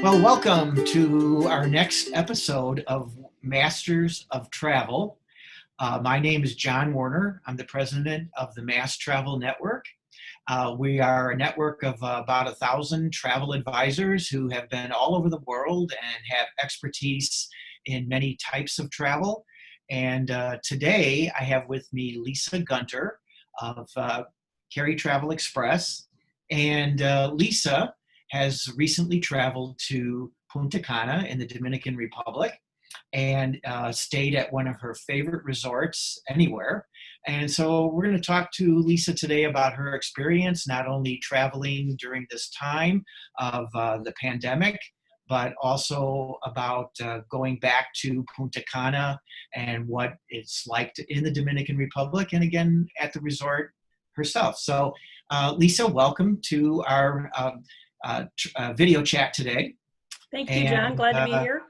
Well, welcome to our next episode of Masters of Travel. My name is John Werner. I'm the president of the MAST Travel Network. We are a network of about 1,000 travel advisors who have been all over the world and have expertise in many types of travel. And today I have with me Liisa Gunter of Cary Travel Express. And Liisa has recently traveled to Punta Cana in the Dominican Republic and stayed at one of her favorite resorts anywhere. And so we're going to talk to Liisa today about her experience, not only traveling during this time of the pandemic, but also about going back to Punta Cana and what it's like in the Dominican Republic and again at the resort herself. So Liisa, welcome to our video chat today. Thank you, John. Glad to be here.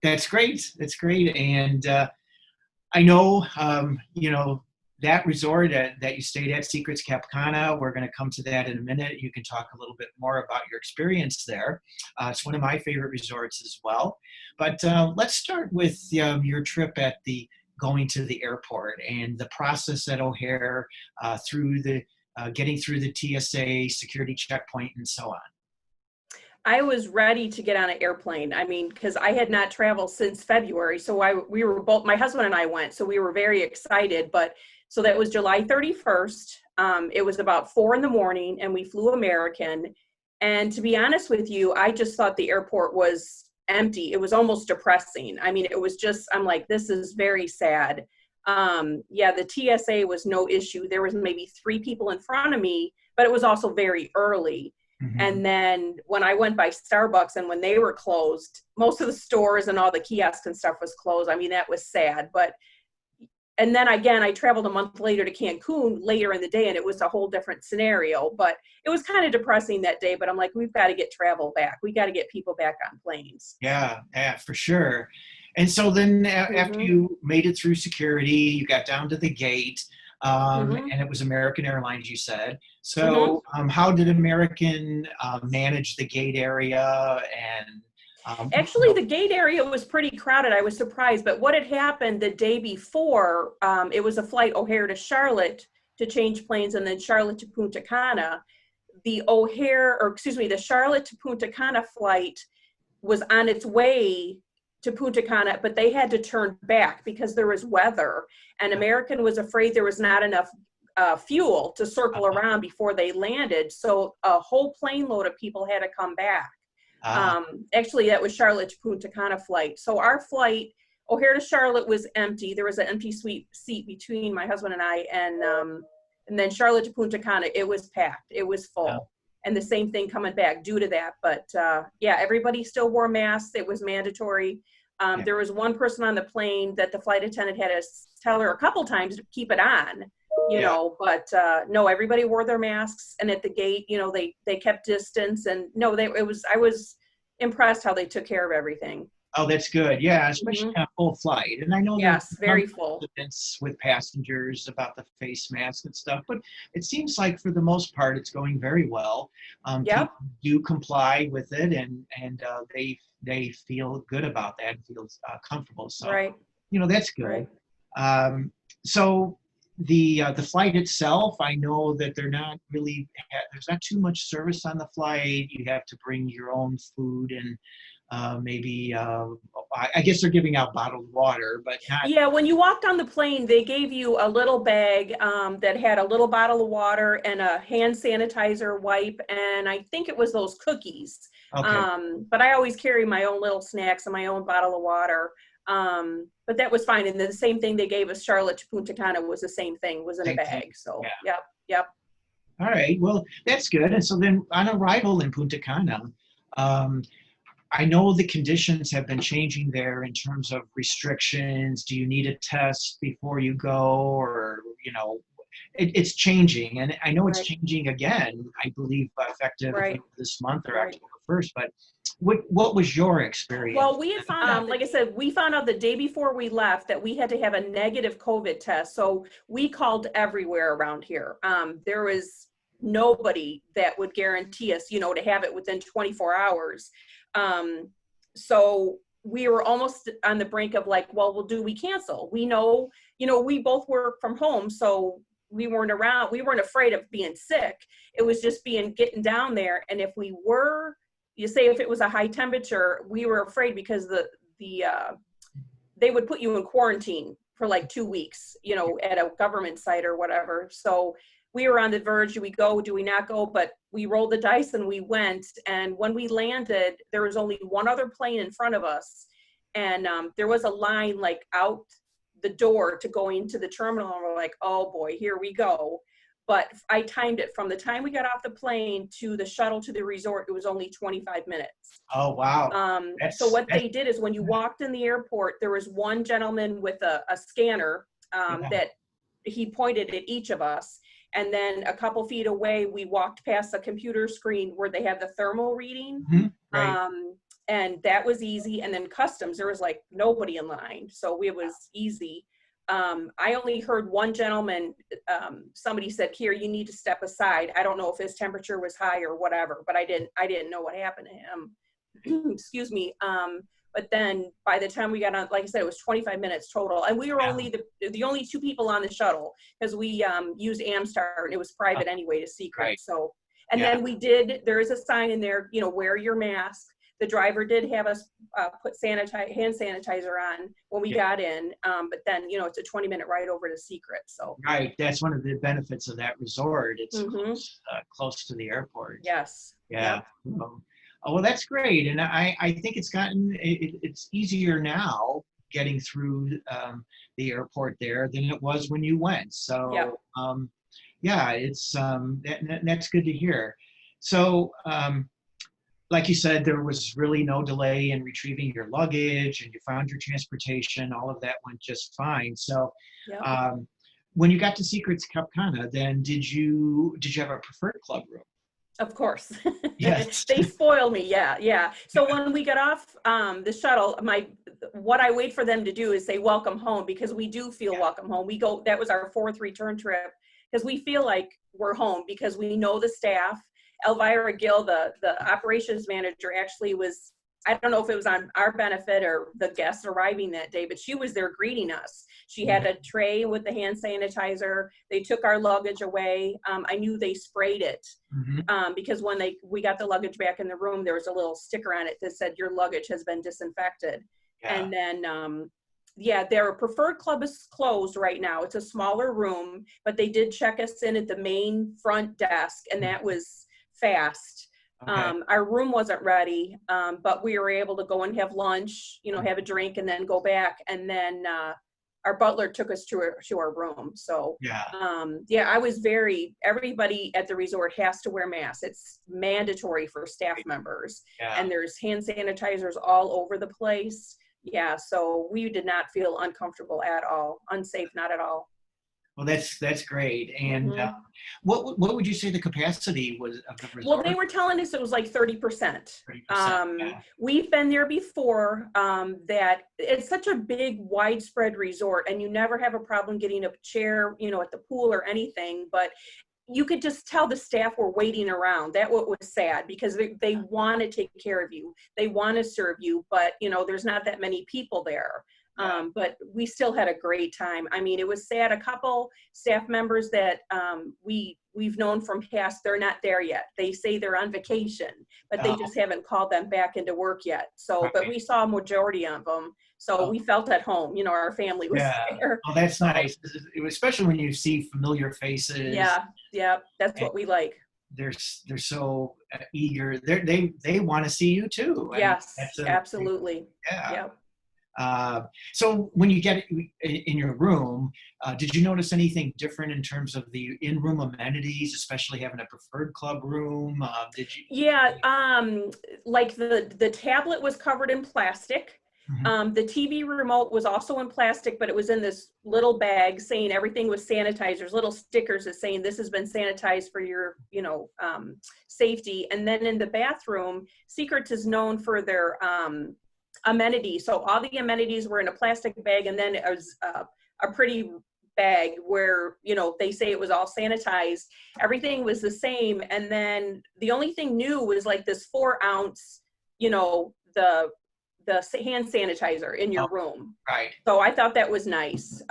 That's great. That's great. And I know, that resort that you stayed at, Secrets Cap Cana, we're going to come to that in a minute. You can talk a little bit more about your experience there. It's one of my favorite resorts as well. But let's start with your trip at going to the airport and the process at O'Hare through getting through the TSA security checkpoint and so on. I was ready to get on an airplane. I mean, because I had not traveled since February. So we were both, my husband and I went, so we were very excited. But so that was July 31st. It was about 4 a.m. and we flew American. And to be honest with you, I just thought the airport was empty. It was almost depressing. I mean, it was just, I'm like, this is very sad. The TSA was no issue. There was maybe 3 people in front of me, but it was also very early. Mm-hmm. And then when I went by Starbucks and when they were closed, most of the stores and all the kiosks and stuff was closed. I mean, that was sad. And then again, I traveled a month later to Cancun later in the day and it was a whole different scenario, but it was kind of depressing that day. But I'm like, we've got to get travel back. We got to get people back on planes. Yeah, for sure. And so then after you made it through security, you got down to the gate. And it was American Airlines, you said. So how did American manage the gate area? And actually, the gate area was pretty crowded. I was surprised. But what had happened the day before, it was a flight O'Hare to Charlotte to change planes and then Charlotte to Punta Cana. The Charlotte to Punta Cana flight was on its way to Punta Cana, but they had to turn back because there was weather, and American was afraid there was not enough fuel to circle around before they landed. So a whole plane load of people had to come back. Actually, that was Charlotte to Punta Cana flight. So our flight, O'Hare to Charlotte, was empty. There was an empty seat between my husband and I, and then Charlotte to Punta Cana, it was packed. It was full. Oh. And the same thing coming back due to that. But everybody still wore masks. It was mandatory. There was one person on the plane that the flight attendant had to tell her a couple times to keep it on, but no, everybody wore their masks. And at the gate, they kept distance. And no, I was impressed how they took care of everything. Oh, that's good. Yeah, especially on a full flight. And I know there's very full events with passengers about the face mask and stuff, but it seems like for the most part, it's going very well. People do comply with it, and they feel good about that, and feel comfortable. So, that's good. Right. So the flight itself, I know that they're not really, there's not too much service on the flight. You have to bring your own food and I guess they're giving out bottled water, but not. Yeah, when you walked on the plane, they gave you a little bag that had a little bottle of water and a hand sanitizer wipe, and I think it was those cookies. Okay. But I always carry my own little snacks and my own bottle of water. But that was fine. And the same thing they gave us, Charlotte to Punta Cana, was the same thing, was in a bag. So, yep. All right, well, that's good. And so then on arrival in Punta Cana, I know the conditions have been changing there in terms of restrictions. Do you need a test before you go, or, it's changing. And I know it's changing again, I believe, effective this month or October 1st, but what was your experience? Well, we had found out, like I said, we found out the day before we left that we had to have a negative COVID test. So we called everywhere around here. There was nobody that would guarantee us, to have it within 24 hours. So we were almost on the brink of like, well, do we cancel? We know, we both work from home, so we weren't afraid of being sick. It was just getting down there. And if we were, if it was a high temperature, we were afraid because they would put you in quarantine for like 2 weeks, at a government site or whatever. So we were on the verge. Do we go? Do we not go? But we rolled the dice and we went. And when we landed, there was only one other plane in front of us. And there was a line like out the door to go into the terminal. And we're like, oh boy, here we go. But I timed it from the time we got off the plane to the shuttle to the resort. It was only 25 minutes. Oh, wow. So what they did is when you walked in the airport, there was one gentleman with a scanner that he pointed at each of us. And then a couple feet away, we walked past a computer screen where they have the thermal reading. Mm-hmm. Right. And that was easy. And then customs, there was like nobody in line. So it was easy. I only heard one gentleman, somebody said, here, you need to step aside. I don't know if his temperature was high or whatever, but I didn't know what happened to him. Excuse me. But then by the time we got on, like I said, it was 25 minutes total. And we were only the only two people on the shuttle because we used Amstar and it was private anyway to Secrets. Right. So, and then there is a sign in there, wear your mask. The driver did have us put hand sanitizer on when we got in, but then, it's a 20-minute ride over to Secrets. So right, that's one of the benefits of that resort. It's close to the airport. Yes. Yeah. Yep. Well, that's great, and I think it's easier now getting through the airport there than it was when you went. So it's that's good to hear. So. Like you said, there was really no delay in retrieving your luggage and you found your transportation. All of that went just fine. So when you got to Secrets Cap Cana, then did you have a preferred club room? Of course. Yes. They spoiled me. Yeah. So when we got off the shuttle, what I wait for them to do is say, welcome home, because we do feel welcome home. That was our 4th return trip because we feel like we're home because we know the staff. Elvira Gill, the operations manager, actually was, I don't know if it was on our benefit or the guests arriving that day, but she was there greeting us. She had a tray with the hand sanitizer. They took our luggage away. I knew they sprayed it because when we got the luggage back in the room, there was a little sticker on it that said, your luggage has been disinfected. Yeah. And then, their preferred club is closed right now. It's a smaller room, but they did check us in at the main front desk, and that was fast. Okay. Our room wasn't ready, but we were able to go and have lunch, have a drink and then go back. And then our butler took us to our room. So I was everybody at the resort has to wear masks. It's mandatory for staff members. Yeah. And there's hand sanitizers all over the place. Yeah, so we did not feel uncomfortable at all, unsafe, not at all. Well, that's great. And what would you say the capacity was of the resort? Well, they were telling us it was like 30%. We've been there before. That it's such a big, widespread resort, and you never have a problem getting a chair, at the pool or anything. But you could just tell the staff were waiting around. That what was sad because they want to take care of you. They want to serve you, but there's not that many people there. But we still had a great time. I mean, it was sad. A couple staff members that we've known from past, they're not there yet. They say they're on vacation, but they just haven't called them back into work yet. So, but we saw a majority of them. So we felt at home, our family was there. Oh, that's nice. Especially when you see familiar faces. Yeah, that's what we like. They're so eager. They want to see you too. Yes, absolutely. Yeah. Yep. So when you get in your room, did you notice anything different in terms of the in-room amenities, especially having a preferred club room? Did you? Yeah, like the tablet was covered in plastic. The TV remote was also in plastic, but it was in this little bag saying everything was sanitizers, little stickers that saying this has been sanitized for your, safety. And then in the bathroom, Secrets is known for their amenities. So all the amenities were in a plastic bag, and then it was a pretty bag where, they say it was all sanitized. Everything was the same. And then the only thing new was like this 4-ounce, hand sanitizer in your room. Right. So I thought that was nice.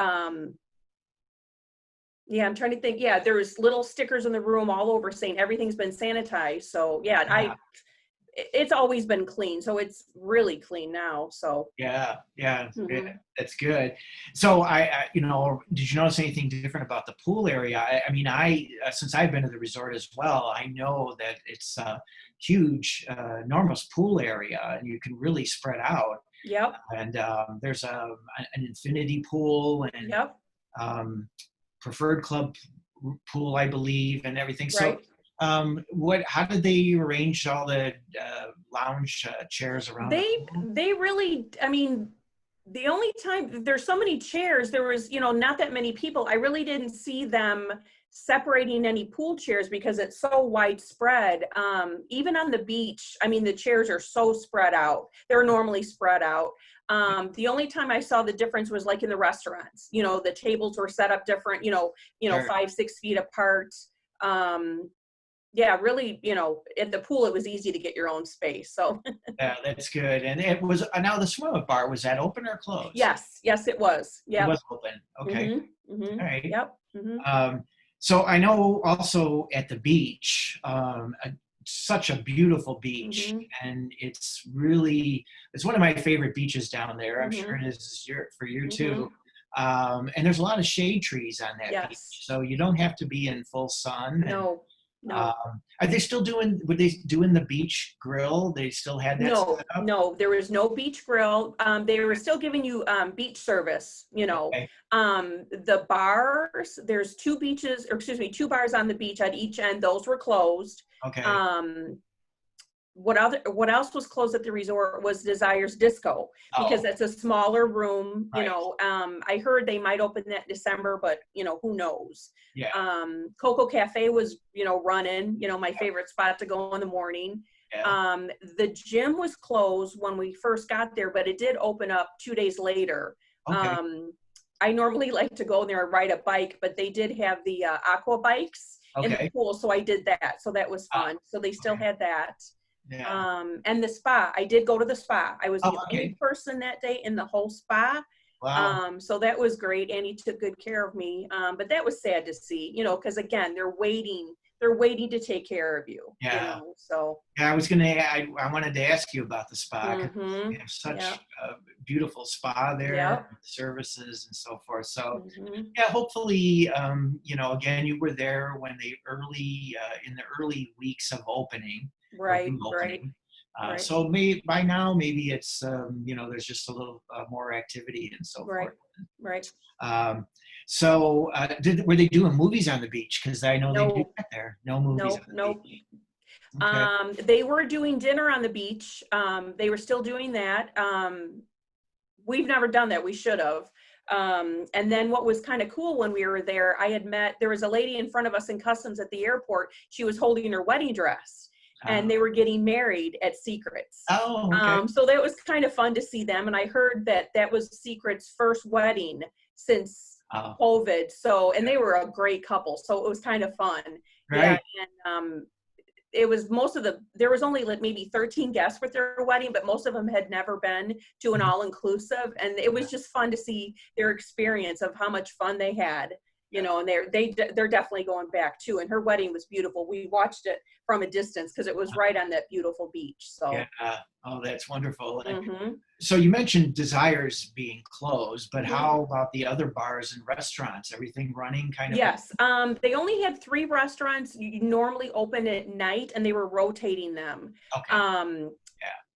Yeah, I'm trying to think. Yeah, there was little stickers in the room all over saying everything's been sanitized. So yeah, it's always been clean. So it's really clean now. So Yeah, mhm. that's good. So did you notice anything different about the pool area? I mean, since I've been to the resort as well, I know that it's a huge, enormous pool area, and you can really spread out. Yep. And there's an infinity pool and Yep. preferred club pool, I believe, and everything. So, Right. how did they arrange all the lounge chairs around the pool? They really, I mean, the only time there's so many chairs, there was, not that many people. I really didn't see them separating any pool chairs because it's so widespread. Even on the beach, I mean, the chairs are so spread out. They're normally spread out. The only time I saw the difference was like in the restaurants. The tables were set up different, Sure. 5-6 feet apart. Yeah, really, at the pool, it was easy to get your own space. So Yeah, that's good. And it was now the swim-up bar, was that open or closed? yes, it was. It Yeah. was open. Okay. All right. Yep. Hmm. So I know also at the beach, such a beautiful beach, Hmm. and it's one of my favorite beaches down there. I'm sure it is for you too. And there's a lot of shade trees on that beach, Yes. so you don't have to be in full sun. And No. No. are they still were they doing the beach grill? They still had that No, set up? no, there was no beach grill. They were still giving you beach service, Okay. The bars, there's two bars on the beach at each end. Those were closed. Okay. What else was closed at the resort was Desires Disco because it's a smaller room, Right. I heard they might open that December, but who knows. Yeah. Coco Cafe was, running, my favorite spot to go in the morning. Yeah. The gym was closed when we first got there, but it did open up 2 days later. Okay. I normally like to go there and ride a bike, but they did have the aqua bikes in the Okay. pool, so I did that. So that was fun. So they still Okay. had that. Yeah. And the spa, I did go to the spa. I was the Okay. only person that day in the whole spa. Wow. So that was great. Annie took good care of me. But that was sad to see, because again, they're waiting to take care of you. Yeah. So Yeah, I wanted to ask you about the spa. 'Cause we have such a beautiful spa there, Yep. services and so forth. So Mhm. yeah, hopefully, again, you were there when in the early weeks of opening. Right, Room right, opening. right, So by now, maybe it's, there's just a little more activity and so right, forth. right. Um, so were they doing movies on the beach? Because I know they do No, that there. No movies on the no. beach. Okay. They were doing dinner on the beach. They were still doing that. We've never done that. We should have. And then what was kind of cool when we were there, there was a lady in front of us in customs at the airport. She was holding her wedding dress and they were getting married at Secrets. Oh, okay. So that was kind of fun to see them. And I heard that was Secrets' first wedding since Oh, COVID. So, and they were a great couple. So it was kind of fun. right. Yeah. And, it was there was only like maybe 13 guests with their wedding, but most of them had never been to an all-inclusive. And it was just fun to see their experience of how much fun they had, and they're definitely going back too. And her wedding was beautiful. We watched it from a distance because it was right on that beautiful beach. So, Yeah. Oh, that's wonderful. And mhm. so you mentioned Desires being closed, but Mhm. how about the other bars and restaurants? Everything running kind of? Yes. They only had 3 restaurants you normally open at night and they were rotating them. Okay. Yeah.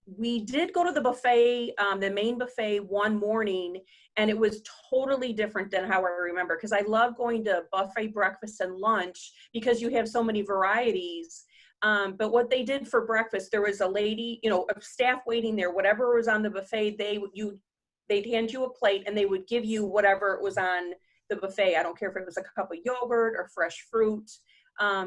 We did go to the buffet, the main buffet one morning, and it was totally different than how I remember, because I love going to buffet breakfast and lunch because you have so many varieties. But what they did for breakfast, there was a lady, a staff waiting there, whatever was on the buffet, they'd hand you a plate and they would give you whatever was on the buffet. I don't care if it was a cup of yogurt or fresh fruit.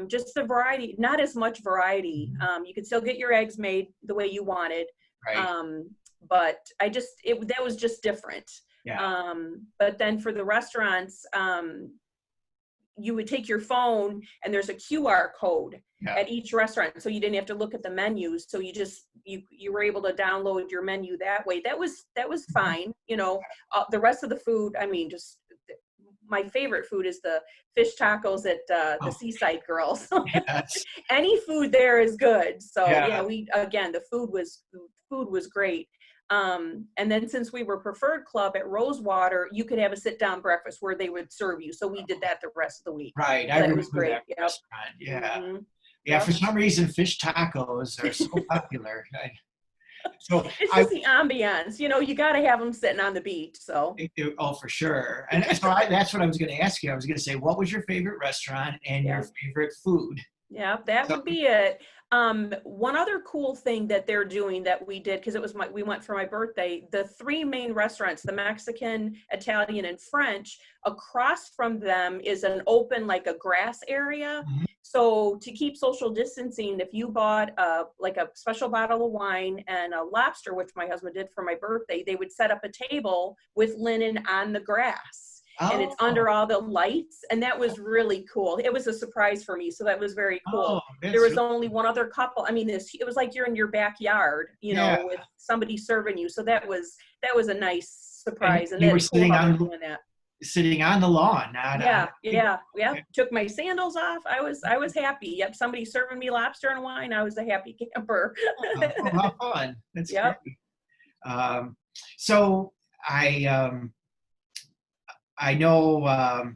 Just the variety, not as much variety. You could still get your eggs made the way you wanted. Right. But that was just different. Yeah. But then for the restaurants, you would take your phone and there's a QR code Yeah. at each restaurant. So you didn't have to look at the menus. So you just, you were able to download your menu that way. That was fine. You know, the rest of the food, I mean, just my favorite food is the fish tacos at the Seaside Girls. Yes. Any food there is good. So Yeah. the food was great. And then since we were preferred club at Rosewater, you could have a sit down breakfast where they would serve you. So we did that the rest of the week. Right. So I that remember was great. that Yep. restaurant. Yeah. Mm-hmm. Yeah. For some reason, fish tacos are so popular. So It's just the ambiance, you know, you got to have them sitting on the beach. So, oh, for sure. And so that's what I was going to ask you. I was going to say, what was your favorite restaurant and your favorite food? Yeah, that would be it. One other cool thing that they're doing that we did, because we went for my birthday, the 3 main restaurants, the Mexican, Italian, and French, across from them is an open, like a grass area. Mm-hmm. So to keep social distancing, if you bought like a special bottle of wine and a lobster, which my husband did for my birthday, they would set up a table with linen on the grass. And it's under all the lights, and that was really cool. It was a surprise for me, so that was very cool. There was only one other couple. I mean, it was like you're in your backyard, you know, with somebody serving you. So that was a nice surprise. And you were sitting on the lawn. Yeah. Took my sandals off. I was happy. Yep, somebody serving me lobster and wine. I was a happy camper. How fun! That's great. So I know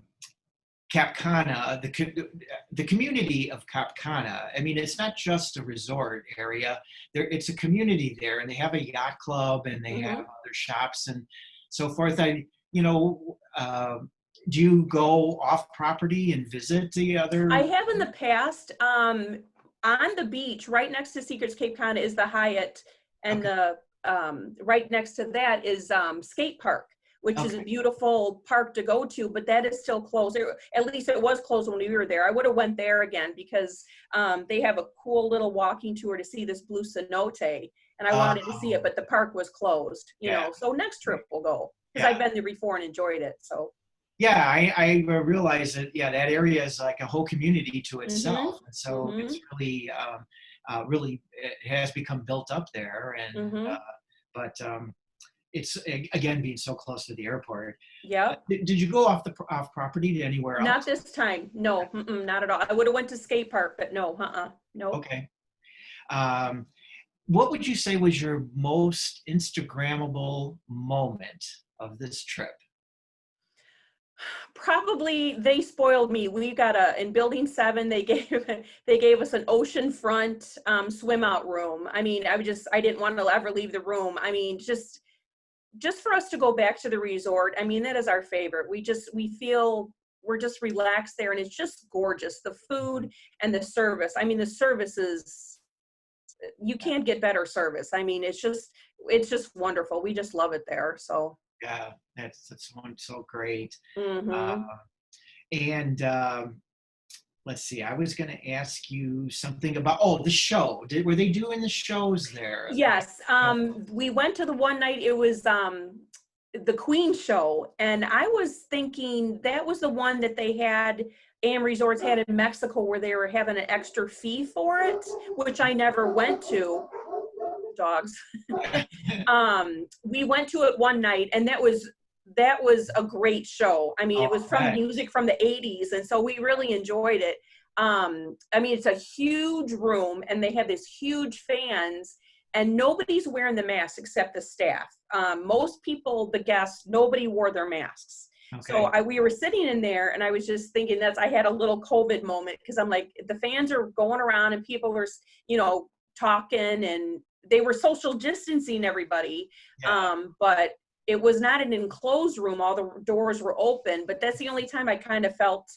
Cap Cana, the community of Cap Cana. I mean, it's not just a resort area. It's a community there, and they have a yacht club, and they have other shops and so forth. Do you go off property and visit the other? I have in the past. On the beach, right next to Secrets Cap Cana is the Hyatt, and the right next to that is skate park, which is a beautiful park to go to, but that is still closed. At least it was closed when we were there. I would have went there again because they have a cool little walking tour to see this blue cenote, and I wanted to see it, but the park was closed, you know. So next trip we'll go, because I've been there before and enjoyed it. So. Yeah, I realize that, that area is like a whole community to itself. And so it's really, it has become built up there. And, but it's, again, being so close to the airport. Yeah. Did you go off property to anywhere else? Not this time. No, not at all. I would have went to skate park, but no, no. Okay. What would you say was your most Instagrammable moment of this trip? Probably they spoiled me. We got in building 7, they gave us an oceanfront swim out room. I mean, I didn't want to ever leave the room. I mean, just for us to go back to the resort. I mean, that is our favorite. We feel we're just relaxed there, and it's just gorgeous. The food and the service. I mean, the service is, you can't get better service. I mean, it's just wonderful. We just love it there. So. Yeah, that's so great. Mm-hmm. Let's see, I was going to ask you something about, the show. Were they doing the shows there? Yes. We went to the one night, it was the Queen show, and I was thinking that was the one that they had, AmResorts had in Mexico, where they were having an extra fee for it, which I never went to. Dogs. We went to it one night, and that was a great show. I mean, it was from music from the 80s, and so we really enjoyed it. I mean, it's a huge room, and they have this huge fans, and nobody's wearing the mask except the staff. Most people, the guests, nobody wore their masks. Okay. So we were sitting in there, and I was just thinking I had a little COVID moment, because I'm like, the fans are going around, and people are, talking, and they were social distancing everybody. But it was not an enclosed room. All the doors were open, but that's the only time I kind of felt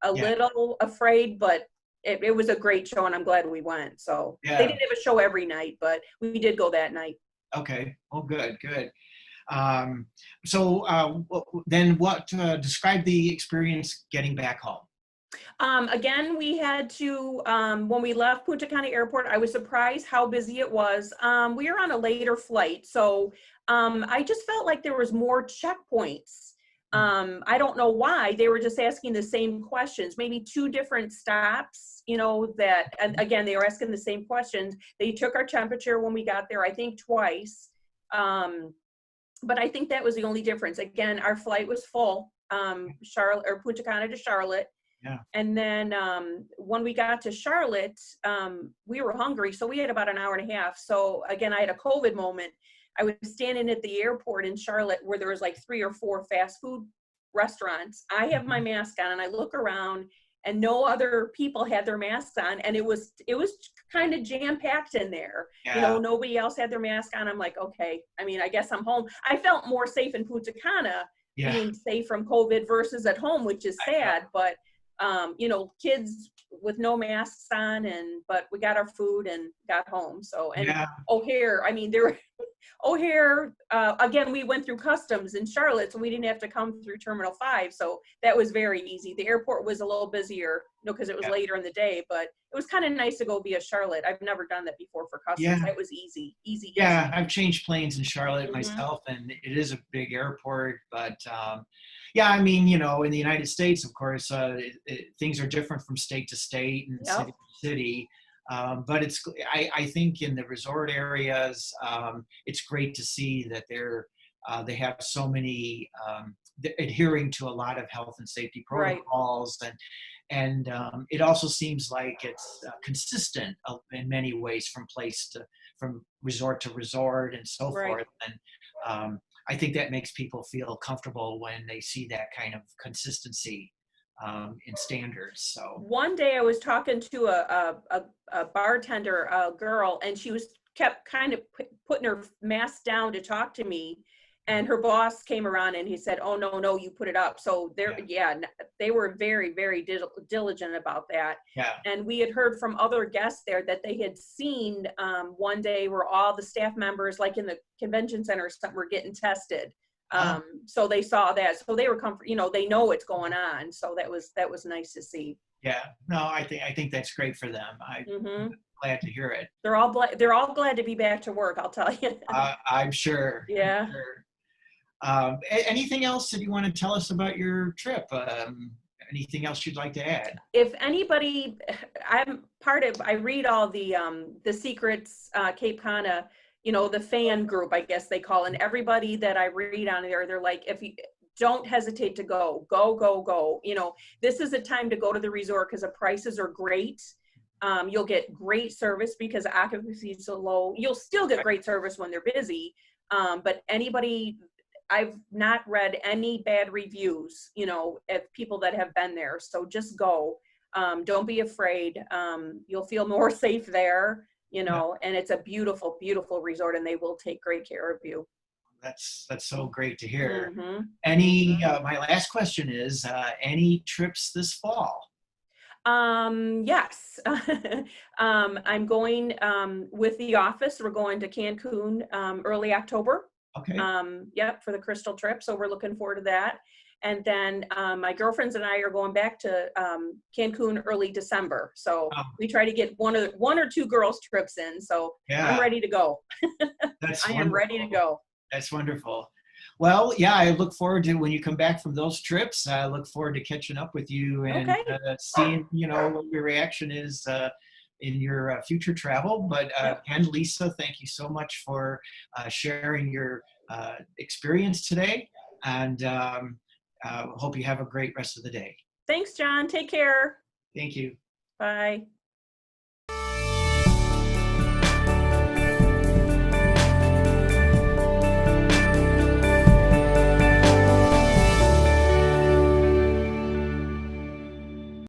a little afraid, but it was a great show, and I'm glad we went. So they didn't have a show every night, but we did go that night. Okay. Oh, good. Then what, describe the experience getting back home? Again, we had to, when we left Punta Cana Airport, I was surprised how busy it was. We were on a later flight, so I just felt like there was more checkpoints I don't know why. They were just asking the same questions, maybe two different stops, you know, that, and again, they were asking the same questions. They took our temperature when we got there, I think twice. But I think that was the only difference. Again, our flight was full, Charlotte or Punta Cana to Charlotte. Yeah. And then when we got to Charlotte, we were hungry, so we had about an hour and a half. So again, I had a COVID moment. I was standing at the airport in Charlotte where there was like 3 or 4 fast food restaurants. I have my mask on and I look around and no other people had their masks on, and it was kind of jam-packed in there. Yeah. You know, nobody else had their mask on. I'm like, okay, I mean, I guess I'm home. I felt more safe in Punta Cana, being safe from COVID versus at home, which is sad, but you know, kids with no masks on, but we got our food and got home. So, and O'Hare, I mean, O'Hare, again, we went through customs in Charlotte, so we didn't have to come through Terminal 5. So that was very easy. The airport was a little busier, you know, because it was later in the day, but it was kind of nice to go via Charlotte. I've never done that before for customs. That was easy. Yeah, I've changed planes in Charlotte myself, and it is a big airport, but yeah, I mean, you know, in the United States, of course, things are different from state to state and city to city. But I think in the resort areas, it's great to see that they have so many adhering to a lot of health and safety protocols, and it also seems like it's consistent in many ways from resort to resort and so forth. And I think that makes people feel comfortable when they see that kind of consistency in standards. So one day I was talking to a bartender, a girl, and she kept kind of putting her mask down to talk to me, and her boss came around and he said, "Oh no, you put it up." So they were very, very diligent about that. Yeah. And we had heard from other guests there that they had seen one day where all the staff members, like in the convention center or something, were getting tested. So they saw that, so they were you know, they know what's going on. So that was nice to see. Yeah, no, I think that's great for them. I'm glad to hear it. They're all glad to be back to work, I'll tell you. I'm sure. Yeah. I'm sure. Anything else that you want to tell us about your trip? Anything else you'd like to add? If anybody, I read all the Secrets Cap Cana, you know, the fan group, I guess they call it. And everybody that I read on there, they're like, if you don't hesitate to go. You know, this is a time to go to the resort because the prices are great. You'll get great service because occupancy is so low. You'll still get great service when they're busy. But I've not read any bad reviews, you know, of people that have been there. So just go. Don't be afraid. You'll feel more safe there, you know, and it's a beautiful, beautiful resort, and they will take great care of you. That's so great to hear. My last question is, any trips this fall? Yes. I'm going with the office. We're going to Cancun early October. Okay. For the Crystal trip. So we're looking forward to that. And then my girlfriends and I are going back to Cancun early December. So we try to get one or two girls trips in. So I'm ready to go. I am ready to go. That's wonderful. Well, yeah, I look forward to when you come back from those trips. I look forward to catching up with you and seeing, you know, what your reaction is in your future travel. But again, Liisa, thank you so much for sharing your experience today, and hope you have a great rest of the day. Thanks, John. Take care. Thank you. Bye.